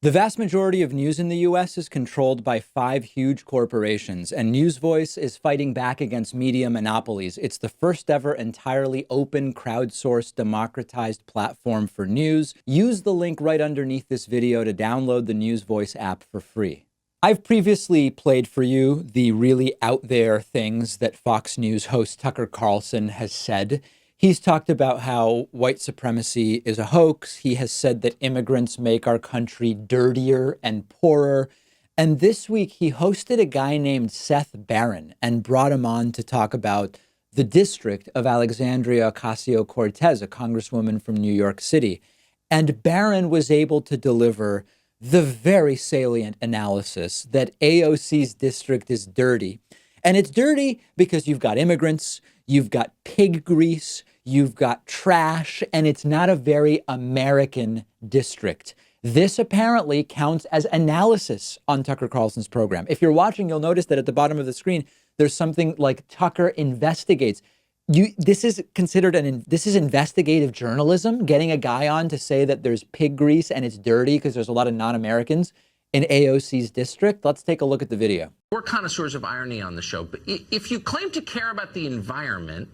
The vast majority of news in the US is controlled by five huge corporations, and News Voice is fighting back against media monopolies. It's the first ever entirely open, crowdsourced, democratized platform for news. Use the link right underneath this video to download the News Voice app for free. I've previously played for you the really out there things that Fox News host Tucker Carlson has said. He's talked about how white supremacy is a hoax. He has said that immigrants make our country dirtier and poorer. And this week, he hosted a guy named Seth Barron and brought him on to talk about the district of Alexandria Ocasio Cortez, a congresswoman from New York City. And Barron was able to deliver the very salient analysis that AOC's district is dirty. And it's dirty because you've got immigrants, you've got pig grease, you've got trash, and it's not a very American district. This apparently counts as analysis on Tucker Carlson's program. If you're watching, you'll notice that at the bottom of the screen, there's something like Tucker Investigates. This is considered this is investigative journalism, getting a guy on to say that there's pig grease and it's dirty because there's a lot of non-Americans in AOC's district. Let's take a look at the video. We're connoisseurs of irony on the show, but if you claim to care about the environment,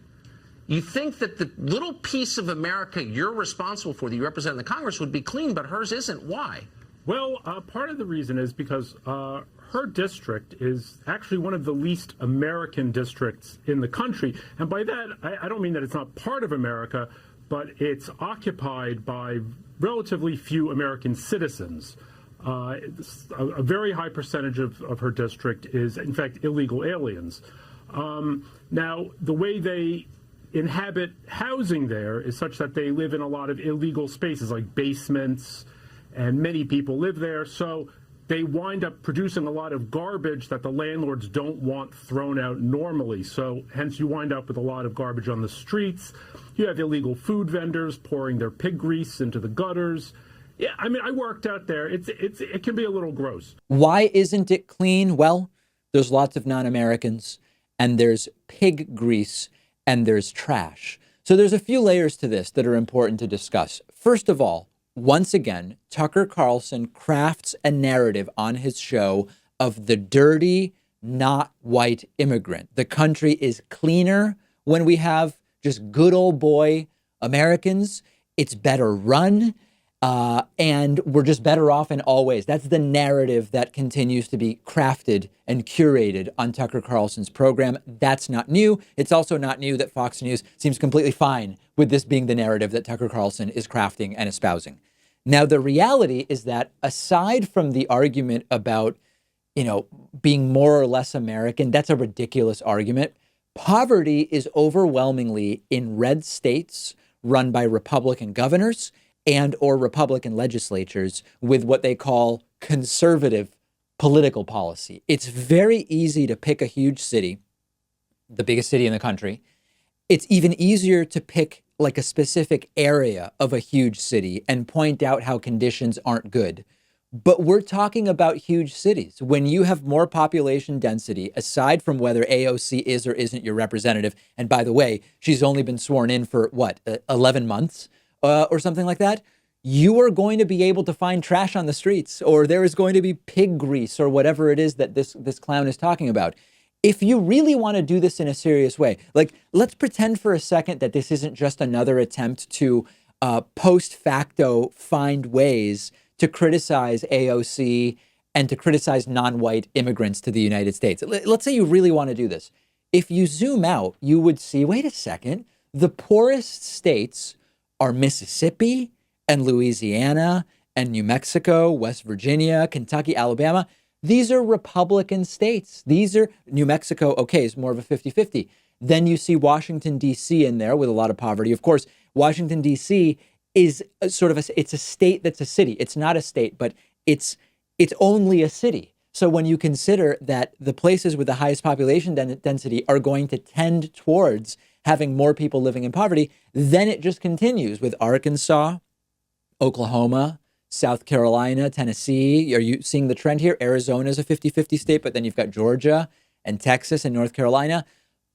you think that the little piece of America you're responsible for, that you represent in the Congress, would be clean, but hers isn't. Why? Well, part of the reason is because her district is actually one of the least American districts in the country. And by that, I don't mean that it's not part of America, but it's occupied by relatively few American citizens. A very high percentage of her district is, in fact, illegal aliens. Now, the way they inhabit housing there is such that they live in a lot of illegal spaces like basements, and many people live there. So they wind up producing a lot of garbage that the landlords don't want thrown out normally. So hence you wind up with a lot of garbage on the streets. You have illegal food vendors pouring their pig grease into the gutters. Yeah, I mean, I worked out there. It can be a little gross. Why isn't it clean? Well, there's lots of non-Americans, and there's pig grease, and there's trash. So there's a few layers to this that are important to discuss. First of all, once again, Tucker Carlson crafts a narrative on his show of the dirty, not white immigrant. The country is cleaner when we have just good old boy Americans. It's better run. And we're just better off in all ways. That's the narrative that continues to be crafted and curated on Tucker Carlson's program. That's not new. It's also not new that Fox News seems completely fine with this being the narrative that Tucker Carlson is crafting and espousing. Now, the reality is that aside from the argument about, being more or less American, that's a ridiculous argument. Poverty is overwhelmingly in red states run by Republican governors and or Republican legislatures with what they call conservative political policy. It's very easy to pick a huge city, the biggest city in the country. It's even easier to pick like a specific area of a huge city and point out how conditions aren't good. But we're talking about huge cities. When you have more population density, aside from whether AOC is or isn't your representative, and by the way, she's only been sworn in for 11 months, or something like that, you are going to be able to find trash on the streets, or there is going to be pig grease or whatever it is that this clown is talking about. If you really want to do this in a serious way, like let's pretend for a second that this isn't just another attempt to post facto find ways to criticize AOC and to criticize non-white immigrants to the United States. Let's say you really want to do this. If you zoom out, you would see, wait a second, the poorest states are Mississippi and Louisiana and New Mexico, West Virginia, Kentucky, Alabama. These are Republican states. These are New Mexico. Okay, it's more of a 50-50. Then you see Washington, D.C. in there with a lot of poverty. Of course, Washington, D.C. is it's a state that's a city. It's not a state, but it's only a city. So when you consider that the places with the highest population density are going to tend towards having more people living in poverty, then it just continues with Arkansas, Oklahoma, South Carolina, Tennessee. Are you seeing the trend here? Arizona is a 50-50 state, but then you've got Georgia and Texas and North Carolina.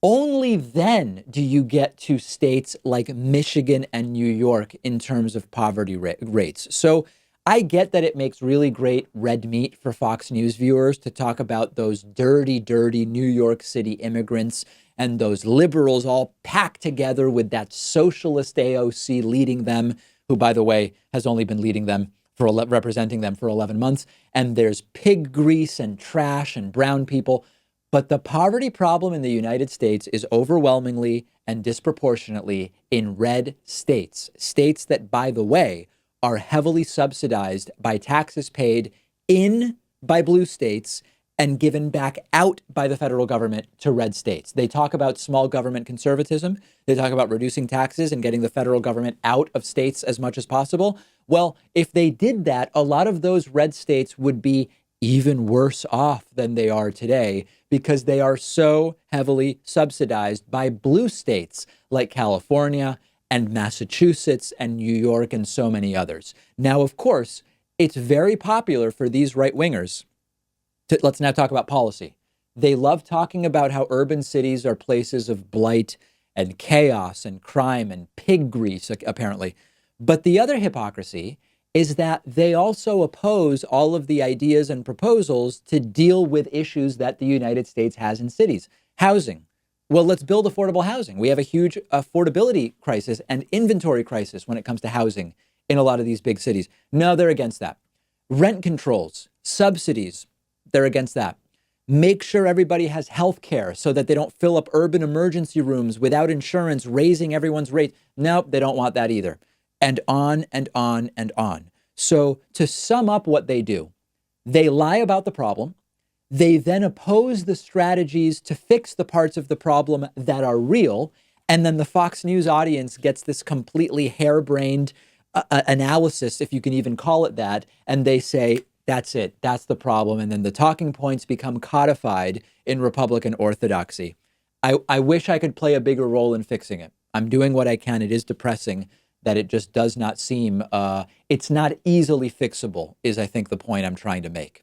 Only then do you get to states like Michigan and New York in terms of poverty rates. So I get that it makes really great red meat for Fox News viewers to talk about those dirty, dirty New York City immigrants and those liberals all packed together with that socialist AOC leading them, who, by the way, has only been leading them representing them for 11 months. And there's pig grease and trash and brown people. But the poverty problem in the United States is overwhelmingly and disproportionately in red states, states that, by the way, are heavily subsidized by taxes paid in by blue states and given back out by the federal government to red states. They talk about small government conservatism. They talk about reducing taxes and getting the federal government out of states as much as possible. Well, if they did that, a lot of those red states would be even worse off than they are today because they are so heavily subsidized by blue states like California and Massachusetts and New York and so many others. Now, of course, it's very popular for these right wingers. Let's now talk about policy. They love talking about how urban cities are places of blight and chaos and crime and pig grease, apparently. But the other hypocrisy is that they also oppose all of the ideas and proposals to deal with issues that the United States has in cities. Housing. Well, let's build affordable housing. We have a huge affordability crisis and inventory crisis when it comes to housing in a lot of these big cities. No, they're against that. Rent controls, subsidies, they're against that. Make sure everybody has health care so that they don't fill up urban emergency rooms without insurance, raising everyone's rate. Nope, they don't want that either. And on and on and on. So to sum up what they do, they lie about the problem. They then oppose the strategies to fix the parts of the problem that are real. And then the Fox News audience gets this completely harebrained analysis, if you can even call it that. And they say, that's it. That's the problem. And then the talking points become codified in Republican orthodoxy. I wish I could play a bigger role in fixing it. I'm doing what I can. It is depressing that it just does not seem, it's not easily fixable, is I think the point I'm trying to make.